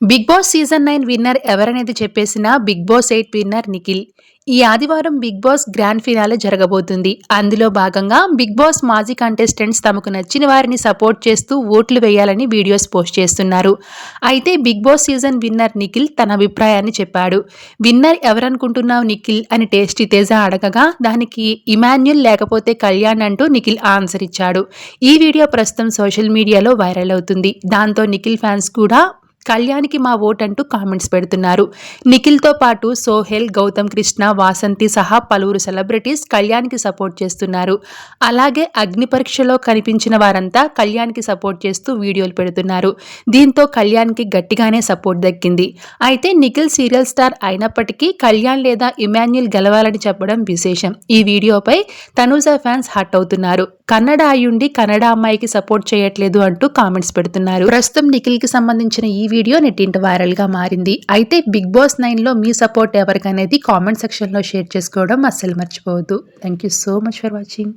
Big Boss season 9 winner ఎవరనేది చెప్పేసిన big boss 8 winner Nikhil. ఈ ఆదివారం బిగ్ బాస్ గ్రాండ్ ఫినాలే జరగబోతుంది. అందులో భాగంగా బిగ్ బాస్ మాజీ కంటెస్టెంట్స్ తమకు నచ్చిన వారిని సపోర్ట్ చేస్తూ ఓట్లు వేయాలని వీడియోస్ పోస్ట్ చేస్తున్నారు. అయితే Bigg Boss season winner Nikhil తన అభిప్రాయాన్ని చెప్పాడు. విన్నర్ ఎవరనుకుంటున్నావు నిఖిల్ అని టేస్టీ తేజ అడగగా దానికి ఇమాన్యుల్ లేకపోతే కళ్యాణ్ అంటూ నిఖిల్ ఆన్సర్ ఇచ్చాడు. ఈ వీడియో ప్రస్తుతం సోషల్ మీడియాలో వైరల్ అవుతుంది. దాంతో నిఖిల్ ఫ్యాన్స్ కూడా కళ్యాణ్కి మా ఓట్ అంటూ కామెంట్స్ పెడుతున్నారు. నిఖిల్తో పాటు సోహెల్, గౌతమ్ కృష్ణ, వాసంతి సహా పలువురు సెలబ్రిటీస్ కళ్యాణ్కి సపోర్ట్ చేస్తున్నారు. అలాగే అగ్ని పరీక్షలో కనిపించిన వారంతా కళ్యాణ్కి సపోర్ట్ చేస్తూ వీడియోలు పెడుతున్నారు. దీంతో కళ్యాణ్కి గట్టిగానే సపోర్ట్ దక్కింది. అయితే నిఖిల్ సీరియల్ స్టార్ అయినప్పటికీ కళ్యాణ్ లేదా ఇమాన్యుల్ గెలవాలని చెప్పడం విశేషం. ఈ వీడియోపై తనూజ ఫ్యాన్స్ హట్ అవుతున్నారు. కన్నడ అయ్యుండి కన్నడ అమ్మాయికి సపోర్ట్ చేయట్లేదు అంటూ కామెంట్స్ పెడుతున్నారు. ప్రస్తుతం నిఖిల్కి సంబంధించిన ఈ వీడియో నెట్టింట వైరల్ గా మారింది. అయితే బిగ్ బాస్ 9 లో మీ సపోర్ట్ ఎవరికనేది కామెంట్ సెక్షన్ లో షేర్ చేసుకోవడం అస్సలు మర్చిపోవద్దు. Thank you so much for watching.